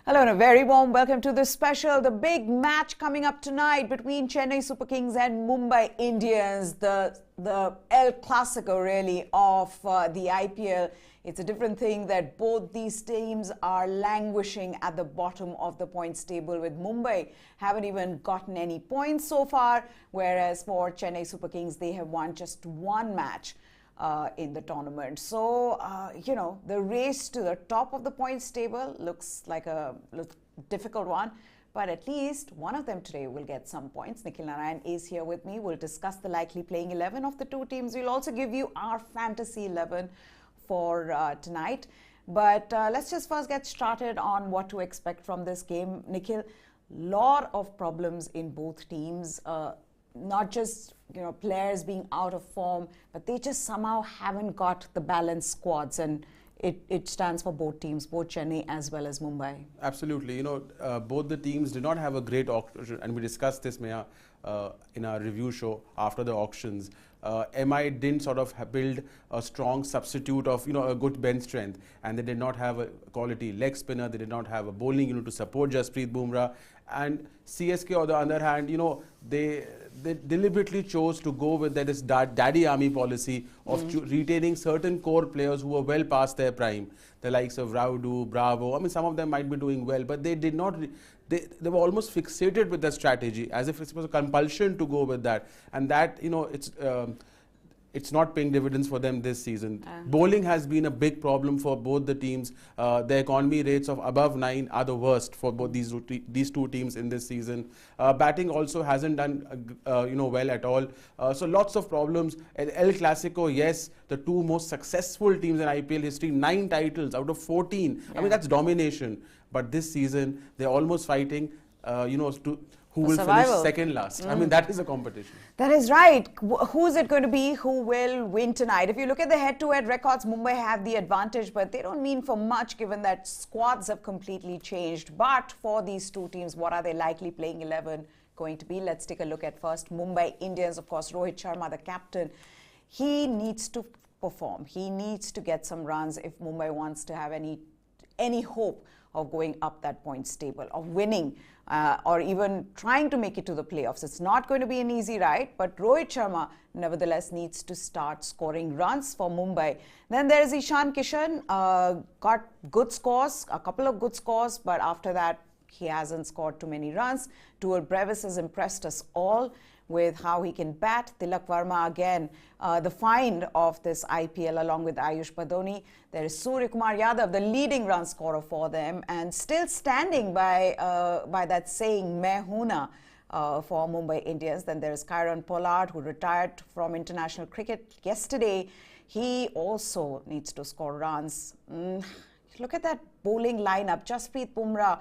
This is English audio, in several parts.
Hello and a very warm welcome to this special, the big match coming up tonight between Chennai Super Kings and Mumbai Indians, the El Clasico really of the IPL. It's a different thing that both these teams are languishing at the bottom of the points table, with Mumbai haven't even gotten any points so far, whereas for Chennai Super Kings, they have won just one match in the tournament. So, the race to the top of the points table looks like a difficult one, but at least one of them today will get some points. Nikhil Narayan is here with me. We'll discuss the likely playing 11 of the two teams. We'll also give you our fantasy 11 for tonight. But let's just first get started on what to expect from this game. Nikhil, lot of problems in both teams. Not just players being out of form, but they just somehow haven't got the balanced squads, and it stands for both teams, both Chennai as well as Mumbai. Absolutely. Both the teams did not have a great auction, and we discussed this, Maya, in our review show after the auctions. MI didn't sort of build a strong substitute of a good bench strength, and they did not have a quality leg spinner. They did not have a bowling unit to support Jasprit Bumrah. And CSK, on the other hand, they deliberately chose to go with this daddy army policy of retaining certain core players who were well past their prime, the likes of Dwayne Bravo. I mean, some of them might be doing well, but they did not. They were almost fixated with the strategy, as if it was a compulsion to go with that, and that it's not paying dividends for them this season. Bowling has been a big problem for both the teams. The economy rates of above 9 are the worst for both these two teams in this season. Batting also hasn't done well at all. So lots of problems. El Clasico, yes, the two most successful teams in IPL history, 9 titles out of 14. Yeah. I mean, that's domination. But this season, they're almost fighting, who will finish second last. I mean, that is a competition. That is right. Who's it going to be who will win tonight? If you look at the head-to-head records, Mumbai have the advantage, but they don't mean for much given that squads have completely changed. But for these two teams, what are they likely playing 11 going to be? Let's take a look at first Mumbai Indians. Of course, Rohit Sharma, the captain, he needs to perform. He needs to get some runs if Mumbai wants to have any hope of going up that points table, of winning, or even trying to make it to the playoffs. It's not going to be an easy ride, but Rohit Sharma nevertheless needs to start scoring runs for Mumbai. Then there is Ishan Kishan, got good scores, a couple of good scores, but after that he hasn't scored too many runs. Dwayne Bravo has impressed us all with how he can bat. Tilak Varma again, the find of this IPL along with Ayush Badoni. There is Suryakumar Yadav, the leading run scorer for them, and still standing by that saying, "Main hoon na," for Mumbai Indians. Then there is Kieron Pollard, who retired from international cricket yesterday. He also needs to score runs. Look at that bowling lineup. Jasprit Bumrah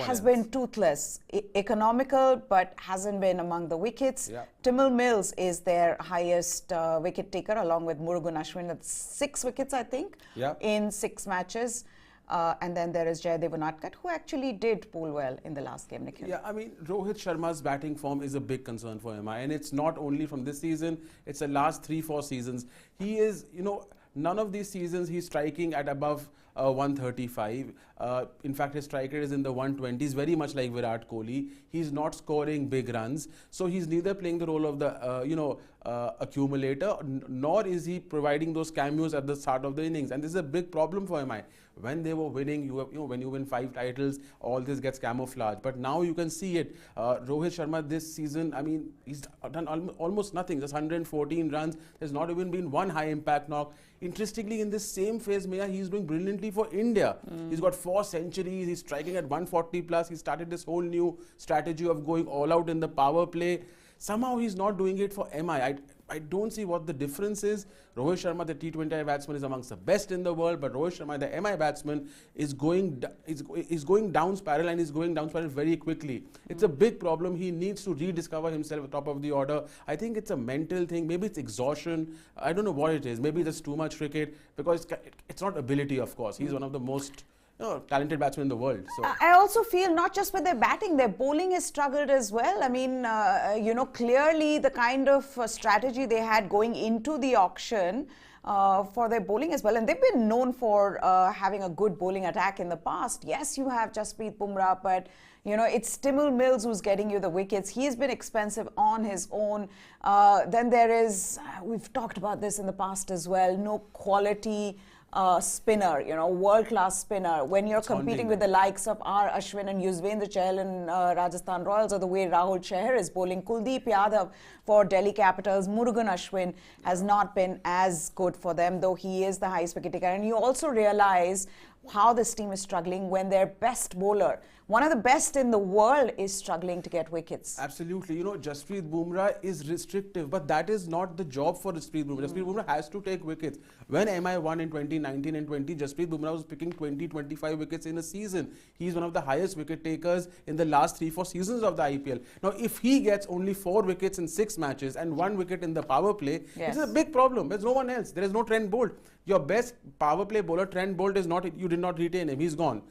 has been toothless, economical, but hasn't been among the wickets. Yeah. Timil Mills is their highest wicket taker, along with Murugan Ashwin at 6 wickets, I think, in 6 matches. And then there is Jaydev Unatkat, who actually did bowl well in the last game, Nikhil. Yeah, I mean, Rohit Sharma's batting form is a big concern for MI. And it's not only from this season, it's the last 3-4 seasons. He is, none of these seasons he's striking at above 135. In fact, his strike rate is in the 120s, very much like Virat Kohli. He's not scoring big runs. So he's neither playing the role of the, accumulator, nor is he providing those cameos at the start of the innings. And this is a big problem for MI. When they were winning, when you win 5 titles, all this gets camouflaged. But now you can see it. Rohit Sharma this season, I mean, he's done almost nothing, just 114 runs. There's not even been one high impact knock. Interestingly, in this same phase, Maya, he's doing brilliantly for India. He's got 4 centuries. He's striking at 140 plus. He started this whole new strategy of going all out in the power play. Somehow he's not doing it for MI. I don't see what the difference is. Rohit Sharma, the T20 batsman, is amongst the best in the world, but Rohit Sharma, the MI batsman, is going down spiral, and is going down spiral very quickly. It's a big problem. He needs to rediscover himself at the top of the order. I think it's a mental thing. Maybe it's exhaustion. I don't know what it is. Maybe there's too much cricket, because it's not ability, of course. He's one of the most talented batsmen in the world. So I also feel not just with their batting, their bowling has struggled as well. I mean, clearly the kind of strategy they had going into the auction for their bowling as well. And they've been known for having a good bowling attack in the past. Yes, you have Jasprit Bumrah, but it's Timil Mills who's getting you the wickets. He's been expensive on his own. Then there is, we've talked about this in the past as well, no quality spinner, world-class spinner. When you're competing with the likes of R. Ashwin and Yuzvendra Chahal in Rajasthan Royals, or the way Rahul Chahar is bowling, Kuldeep Yadav for Delhi Capitals, Murugan Ashwin has not been as good for them, though he is the highest wicket taker. And you also realize how this team is struggling when their best bowler, one of the best in the world, is struggling to get wickets. Absolutely. Jasprit Bumrah is restrictive, but that is not the job for Jasprit Bumrah. Jasprit Bumrah has to take wickets. When MI won in 2019 and 20, Jasprit Bumrah was picking 20-25 wickets in a season. He's one of the highest wicket takers in the last 3-4 seasons of the IPL. Now, if he gets only 4 wickets in 6 matches and 1 wicket in the power play, it's a big problem. There's no one else. There is no Trent Bolt. Your best power play bowler, Trent Bolt, you did not retain him. He's gone.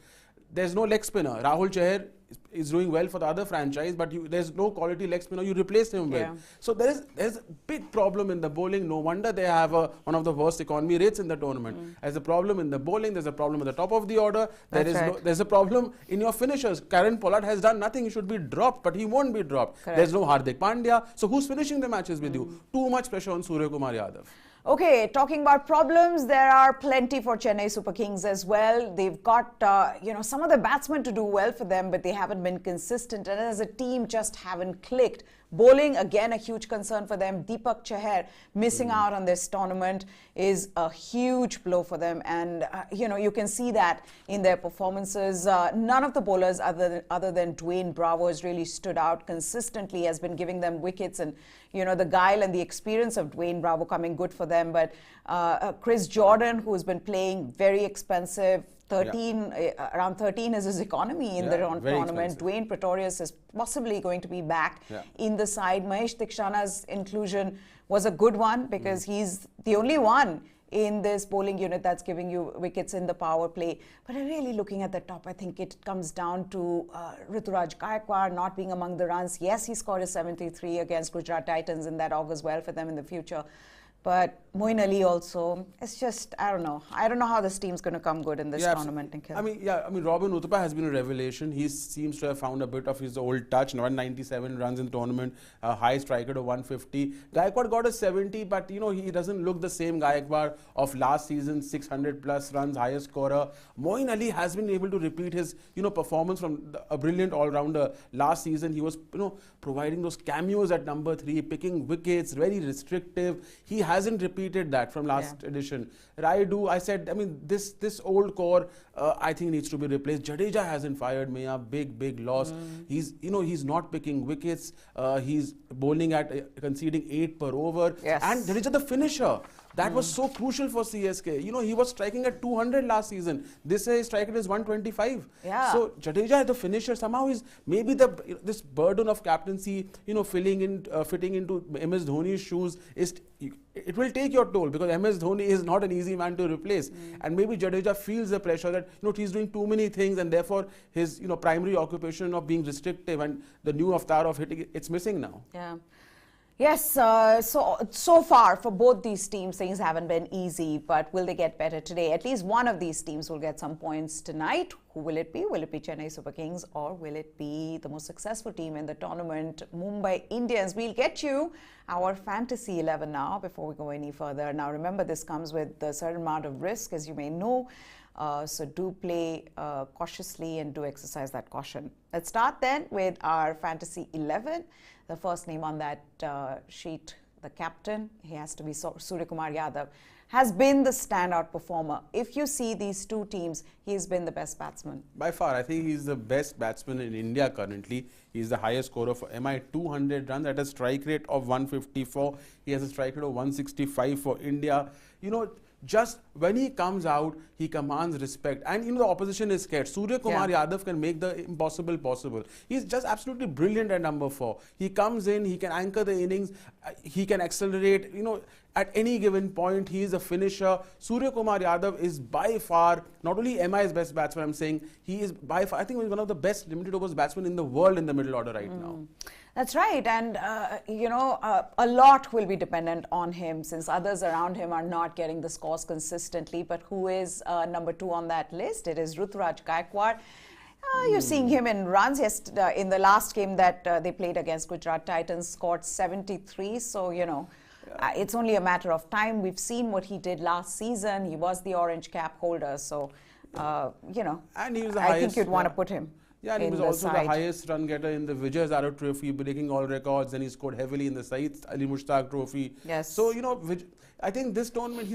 There's no leg spinner. Rahul Chahar is doing well for the other franchise, but there's no quality leg spinner you replaced him with. So there's a big problem in the bowling. No wonder they have one of the worst economy rates in the tournament. There's a problem in the bowling. There's a problem at the top of the order. There's a problem in your finishers. Karen Pollard has done nothing. He should be dropped, but he won't be dropped. There's no Hardik Pandya. So who's finishing the matches with you? Too much pressure on Suryakumar Yadav. Okay, talking about problems, there are plenty for Chennai Super Kings as well. They've got, some of the batsmen to do well for them, but they haven't been consistent, and as a team just haven't clicked. Bowling, again, a huge concern for them. Deepak Chahar missing out on this tournament is a huge blow for them. And, you can see that in their performances. None of the bowlers other than Dwayne Bravo has really stood out consistently, has been giving them wickets. And, the guile and the experience of Dwayne Bravo coming good for them. But Chris Jordan, who's been playing very expensive, around 13 is his economy in the tournament. Expensive. Dwayne Pretorius is possibly going to be back in the side. Mahesh Dikshana's inclusion was a good one because he's the only one in this bowling unit that's giving you wickets in the power play. But really looking at the top, I think it comes down to Ruturaj Gaikwad not being among the runs. Yes, he scored a 73 against Gujarat Titans, and that augurs well for them in the future. But Moeen Ali also, it's just, I don't know. I don't know how this team's going to come good in this tournament. Robin Uttapa has been a revelation. He seems to have found a bit of his old touch. 197 runs in the tournament, high striker to 150. Gaikwad got a 70, but, he doesn't look the same Gaikwad of last season, 600 plus runs, highest scorer. Moeen Ali has been able to repeat his, performance from a brilliant all-rounder. Last season, he was, providing those cameos at number 3, picking wickets, very restrictive. He hasn't repeated that from last edition. Raidu, I said, this old core, I think needs to be replaced. Jadeja hasn't fired me up, big loss. He's, he's not picking wickets. He's bowling at conceding 8 per over. And Jadeja, the finisher. That was so crucial for CSK. He was striking at 200 last season. This year his strike rate is 125. So Jadeja, the finisher, somehow is maybe this burden of captaincy, fitting into MS Dhoni's shoes it will take your toll, because MS Dhoni is not an easy man to replace. And maybe Jadeja feels the pressure that he's doing too many things, and therefore his primary occupation of being restrictive and the new avatar of hitting, it's missing now. Yes, so far for both these teams, things haven't been easy, but will they get better today? At least one of these teams will get some points tonight. Who will it be? Will it be Chennai Super Kings, or will it be the most successful team in the tournament, Mumbai Indians? We'll get you our Fantasy 11 now before we go any further. Now remember, this comes with a certain amount of risk, as you may know. So do play cautiously and do exercise that caution. Let's start then with our Fantasy 11. The first name on that sheet, the captain, he has to be Suryakumar Yadav, has been the standout performer. If you see these two teams, he's been the best batsman. By far, I think he's the best batsman in India currently. He's the highest scorer for MI, 200 runs at a strike rate of 154. He has a strike rate of 165 for India. Just when he comes out, he commands respect, and the opposition is scared. Suryakumar Yadav can make the impossible possible. He's just absolutely brilliant at number 4. He comes in, he can anchor the innings, he can accelerate. At any given point, he is a finisher. Suryakumar Yadav is by far not only MI's best batsman. I'm saying he is by far, I think, he's one of the best limited overs batsmen in the world in the middle order right now. That's right. And, a lot will be dependent on him since others around him are not getting the scores consistently. But who is number 2 on that list? It is Ruturaj Gaikwad. You're seeing him in runs. In the last game that they played against Gujarat Titans, scored 73. So, it's only a matter of time. We've seen what he did last season. He was the orange cap holder. So, and he was I think you'd want to put him. Yeah, and he was also the highest run getter in the Vijay Hazare Trophy, breaking all records. And he scored heavily in the Saeed Ali Mushtaq Trophy. Yes. So, I think this tournament,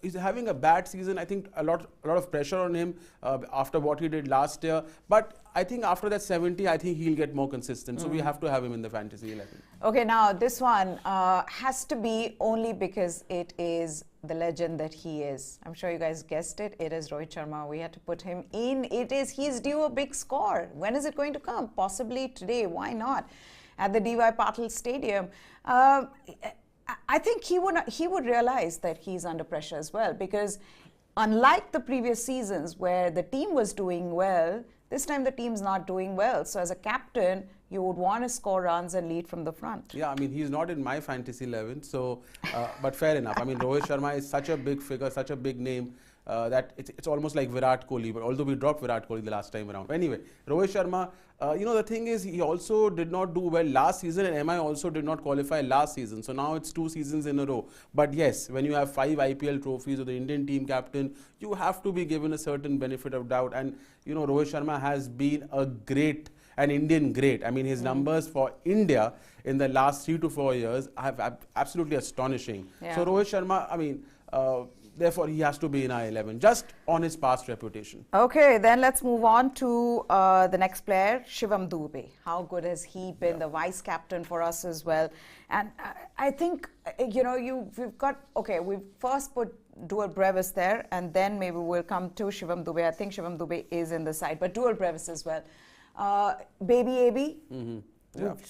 he's having a bad season. I think a lot of pressure on him after what he did last year. But I think after that 70, I think he'll get more consistent. So we have to have him in the fantasy 11. Okay, now this one has to be only because it is the legend that he is. I'm sure you guys guessed it. It is Rohit Sharma. We had to put him in. He's due a big score. When is it going to come? Possibly today. Why not? At the D.Y. Patil Stadium. I think he would realize that he's under pressure as well, because unlike the previous seasons where the team was doing well, this time the team's not doing well. So as a captain, you would want to score runs and lead from the front. Yeah, I mean, he's not in my fantasy 11, so, but fair enough. I mean, Rohit Sharma is such a big figure, such a big name, that it's almost like Virat Kohli, but although we dropped Virat Kohli the last time around. Anyway, Rohit Sharma, the thing is, he also did not do well last season, and MI also did not qualify last season. So now it's 2 seasons in a row. But yes, when you have 5 IPL trophies or the Indian team captain, you have to be given a certain benefit of doubt. And, Rohit Sharma has been an Indian great. I mean, his numbers for India in the last 3 to 4 years have absolutely astonishing. Yeah. So Rohit Sharma, I mean, therefore he has to be in our 11 just on his past reputation. Okay, then let's move on to the next player, Shivam Dube. How good has he been? The vice captain for us as well. And I think, we've first put Dual Brevis there, and then maybe we'll come to Shivam Dube. I think Shivam Dube is in the side, but Dual Brevis as well. Baby AB,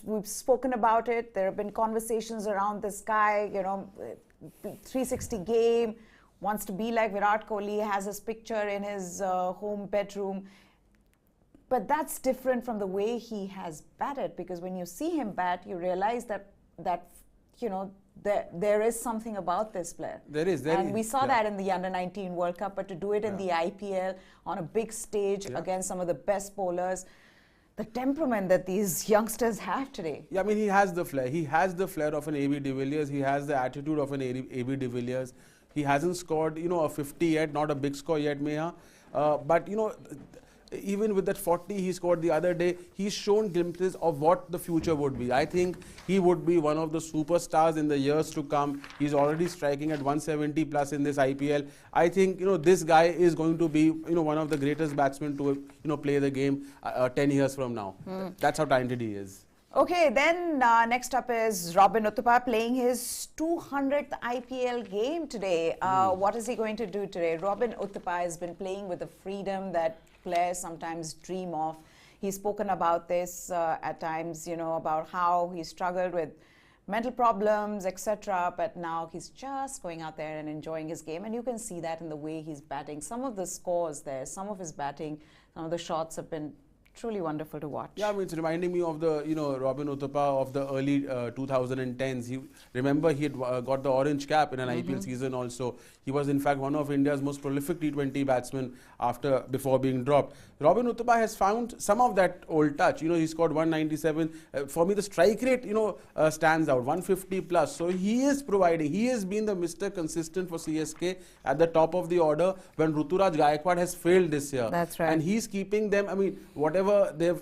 we've spoken about it. There have been conversations around this guy, 360 game, wants to be like Virat Kohli, has his picture in his home bedroom. But that's different from the way he has batted, because when you see him bat, you realize that there is something about this player. There is. And we saw that in the Under-19 World Cup, but to do it in the IPL on a big stage against some of the best bowlers, the temperament that these youngsters have today. Yeah, I mean, he has the flair. He has the flair of an AB de Villiers. He has the attitude of an AB de Villiers. He hasn't scored, a 50 yet, not a big score yet, Meha. But, even with that 40 he scored the other day, he's shown glimpses of what the future would be. I think he would be one of the superstars in the years to come. He's already striking at 170 plus in this IPL. I think, this guy is going to be, one of the greatest batsmen to, play the game 10 years from now. That's how talented he is. Okay, then next up is Robin Uttapa playing his 200th IPL game today. What is he going to do today? Robin Uttapa has been playing with the freedom that players sometimes dream of. He's spoken about this at times, about how he struggled with mental problems, etc. But now he's just going out there and enjoying his game. And you can see that in the way he's batting. Some of the scores there, some of his batting, some of the shots have been truly wonderful to watch. Yeah, I mean, it's reminding me of the, Robin Uttapa of the early 2010s. Remember, he had got the orange cap in an IPL season also. He was, in fact, one of India's most prolific T20 batsmen before being dropped. Robin Uttapa has found some of that old touch. He scored 197. For me, the strike rate, stands out, 150 plus. So he is providing. He has been the Mr. Consistent for CSK at the top of the order when Ruturaj Gaikwad has failed this year. That's right. And he's keeping them, I mean, whatever they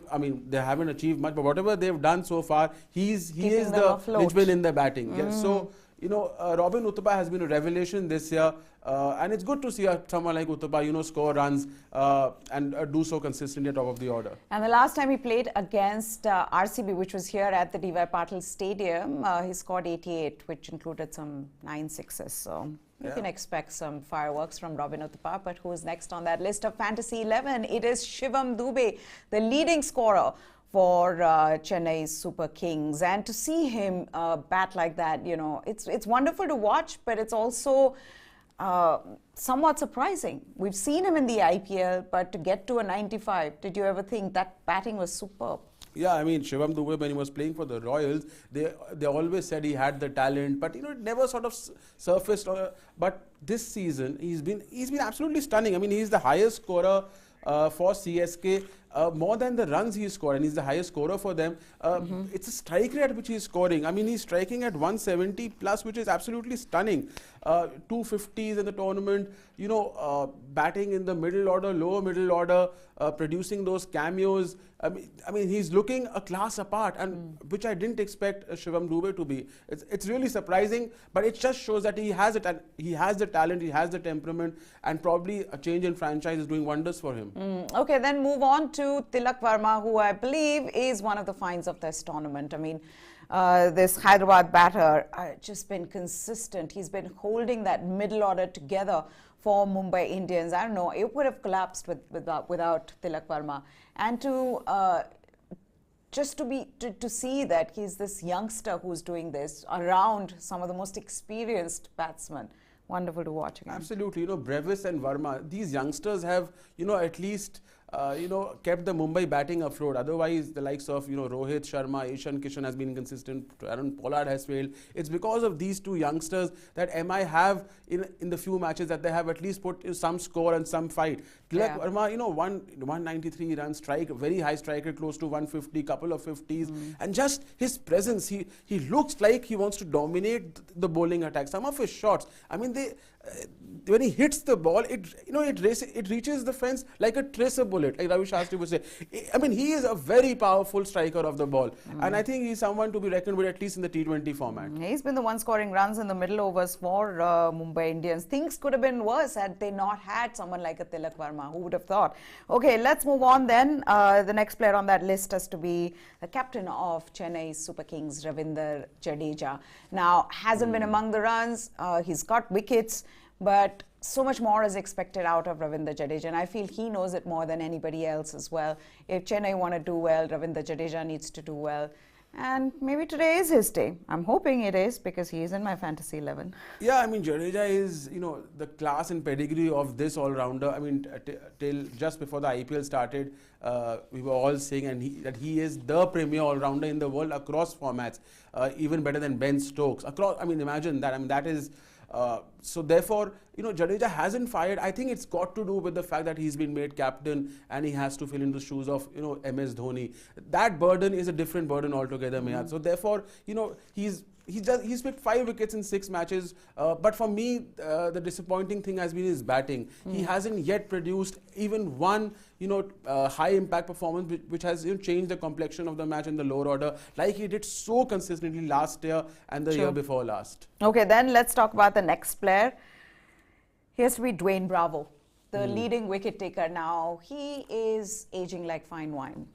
haven't achieved much, but whatever they've done so far, he is the linchpin in the batting. Yes. So, Robin Uttapa has been a revelation this year, and it's good to see someone like Uttapa, score runs and do so consistently at top of the order. And the last time he played against RCB, which was here at the D.Y. Patil Stadium, he scored 88, which included some 9 sixes. So you can expect some fireworks from Robin Uttapa. But who's next on that list of Fantasy 11? It is Shivam Dube, the leading scorer for Chennai Super Kings. And to see him bat like that, it's wonderful to watch, but it's also somewhat surprising. We've seen him in the IPL, but to get to a 95, did you ever think that batting was superb? Yeah, I mean, Shivam Dube, when he was playing for the Royals, they always said he had the talent, but it never sort of surfaced. But this season, he's been absolutely stunning. I mean, he's the highest scorer for CSK, more than the runs he scored, and he's the highest scorer for them. It's a strike rate at which he's scoring. I mean, he's striking at 170 plus, which is absolutely stunning. 250s in the tournament, batting in the middle order, lower middle order, producing those cameos. I mean, he's looking a class apart, and which I didn't expect Shivam Dube to be. It's really surprising, but it just shows that he has it, and he has the talent, he has the temperament, and probably a change in franchise is doing wonders for him. Okay, then move on to Tilak Varma, who I believe is one of the finds of this tournament. I mean, this Hyderabad batter just been consistent. He's been holding that middle order together for Mumbai Indians. I don't know, it would have collapsed without Tilak Varma. And to see that he's this youngster who's doing this around some of the most experienced batsmen. Wonderful to watch again. Absolutely, Brevis and Varma, these youngsters have, at least kept the Mumbai batting afloat. Otherwise, the likes of, Rohit Sharma, Ishan Kishan has been inconsistent, Aaron Pollard has failed. It's because of these two youngsters that MI have, in the few matches that they have at least put some score and some fight. Tilak Varma, 193 run strike, very high strike rate, close to 150, couple of 50s. And just his presence, he looks like he wants to dominate the bowling attack. Some of his shots, I mean, when he hits the ball, it reaches the fence like a tracer bullet, like Ravi Shastri would say. I mean, he is a very powerful striker of the ball, and I think he's someone to be reckoned with, at least in the T20 format. He's been the one scoring runs in the middle overs for Mumbai Indians. Things could have been worse had they not had someone like a Tilak Varma. Who would have thought? Okay, let's move on then. The next player on that list has to be the captain of Chennai Super Kings, Ravindra Jadeja. Now, hasn't been among the runs. He's got wickets, but so much more is expected out of Ravindra Jadeja, and I feel he knows it more than anybody else as well. If Chennai want to do well, Ravindra Jadeja needs to do well. And maybe today is his day. I'm hoping it is, because he is in my fantasy 11. Yeah, I mean, Jadeja is, the class and pedigree of this all-rounder. I mean, till just before the IPL started, we were all saying that he is the premier all-rounder in the world across formats, even better than Ben Stokes. I mean, imagine that. I mean, that is... so therefore, Jadeja hasn't fired. I think it's got to do with the fact that he's been made captain and he has to fill in the shoes of, MS Dhoni. That burden is a different burden altogether, Mehad. So therefore, he's picked 5 wickets in 6 matches. But for me, the disappointing thing has been his batting. He hasn't yet produced even one, high impact performance which has changed the complexion of the match in the lower order, like he did so consistently last year and the year before last. Okay, then let's talk about the next player. He has to be Dwayne Bravo, the leading wicket taker now. He is aging like fine wine.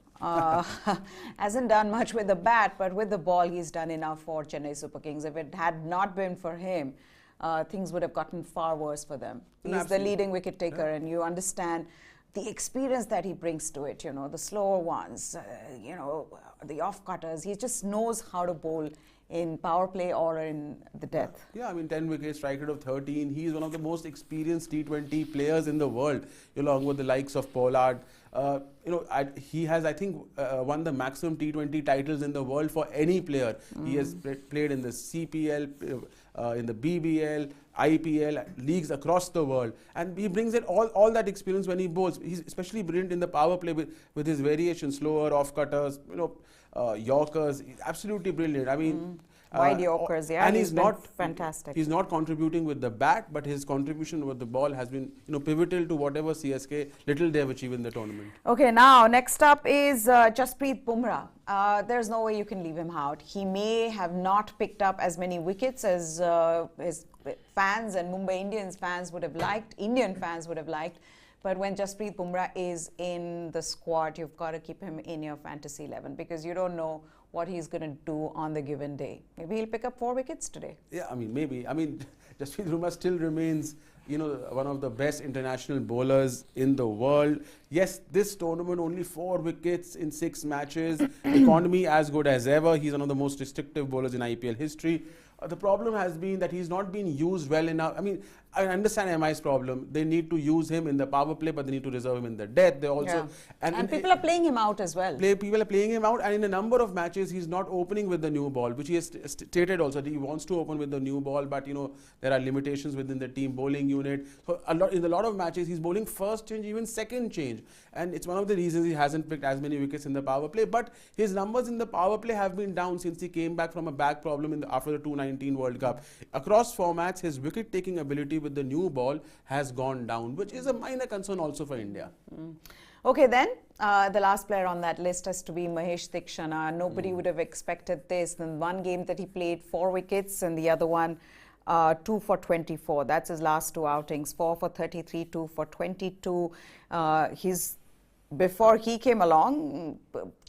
Hasn't done much with the bat, but with the ball he's done enough for Chennai Super Kings. If it had not been for him, things would have gotten far worse for them. He's the leading wicket taker, and you understand the experience that he brings to it, the slower ones, the off-cutters. He just knows how to bowl in power play or in the death. Yeah, I mean, 10 wickets, strike rate of 13. He's one of the most experienced T20 players in the world, along with the likes of Pollard. He has, I think, won the maximum T20 titles in the world for any player. He has played in the CPL, in the BBL, IPL, leagues across the world, and he brings in all that experience when he bowls. He's especially brilliant in the power play with his variations, slower off-cutters, Yorkers. He's absolutely brilliant. I mean, wide Yorkers, yeah, and he's not fantastic. He's not contributing with the bat, but his contribution with the ball has been pivotal to whatever CSK little they have achieved in the tournament. Okay, now next up is Jasprit Bumrah. There's no way you can leave him out. He may have not picked up as many wickets as his fans and Mumbai Indians fans would have liked, Indian fans would have liked. But when Jasprit Bumrah is in the squad, you've got to keep him in your fantasy 11, because you don't know what he's going to do on the given day. Maybe he'll pick up 4 wickets today. Yeah, I mean, maybe. I mean, Jasprit Bumrah still remains, one of the best international bowlers in the world. Yes, this tournament only 4 wickets in 6 matches. Economy as good as ever. He's one of the most restrictive bowlers in IPL history. The problem has been that he's not been used well enough. I mean, I understand MI's problem. They need to use him in the power play, but they need to reserve him in the death. They also and people are playing him out as well. People are playing him out, and in a number of matches, he's not opening with the new ball, which he has stated also. He wants to open with the new ball, but there are limitations within the team bowling unit. So in a lot of matches, he's bowling first change, even second change, and it's one of the reasons he hasn't picked as many wickets in the power play. But his numbers in the power play have been down since he came back from a back problem after the 2019 World Cup. Across formats, his wicket-taking ability with the new ball has gone down, which is a minor concern also for India. Okay, then the last player on that list has to be Mahesh Dikshana. Nobody would have expected this. In one game that he played 4 wickets, and the other one 2 for 24. That's his last 2 outings. 4 for 33, 2 for 22. Before he came along,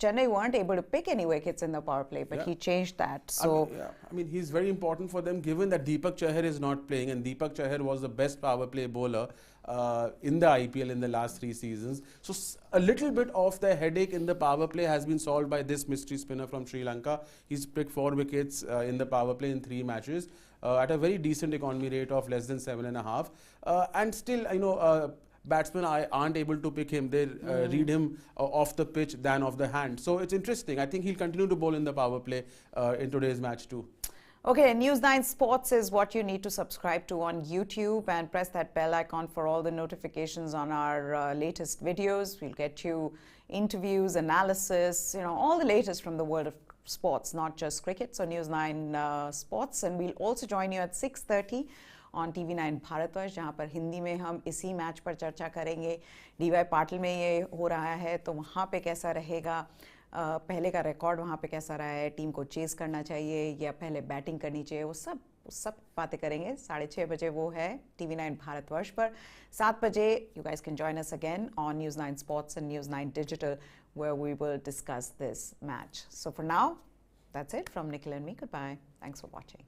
Chennai weren't able to pick any wickets in the power play, but he changed that. So, I mean, he's very important for them, given that Deepak Chahar is not playing, and Deepak Chahar was the best power play bowler in the IPL in the last 3 seasons. So a little bit of the headache in the power play has been solved by this mystery spinner from Sri Lanka. He's picked 4 wickets in the power play in 3 matches at a very decent economy rate of less than 7.5. And still, batsmen aren't able to pick him. They read him off the pitch than off the hand. So it's interesting. I think he'll continue to bowl in the power play in today's match too. Okay, News 9 Sports is what you need to subscribe to on YouTube, and press that bell icon for all the notifications on our latest videos. We'll get you interviews, analysis, all the latest from the world of sports, not just cricket. So News 9 Sports, and we'll also join you at 6:30 on TV9 Bharatvarsh, जहाँ पर हिंदी में हम इसी match पर चर्चा करेंगे. DY Patil में ये हो रहा है, तो वहाँ पे कैसा रहेगा, पहले का रिकॉर्ड वहाँ पे कैसा रहा है, टीम को चेस करना चाहिए या पहले बैटिंग करनी चाहिए, वो सब बातें करेंगे. 6:30 बजे वो है TV9 भारतवर्ष पर. 7 बजे you guys can join us again on News 9 Sports and News 9 Digital, where we will discuss this match. So for now, that's it from Nikhil and me. Goodbye. Thanks for watching.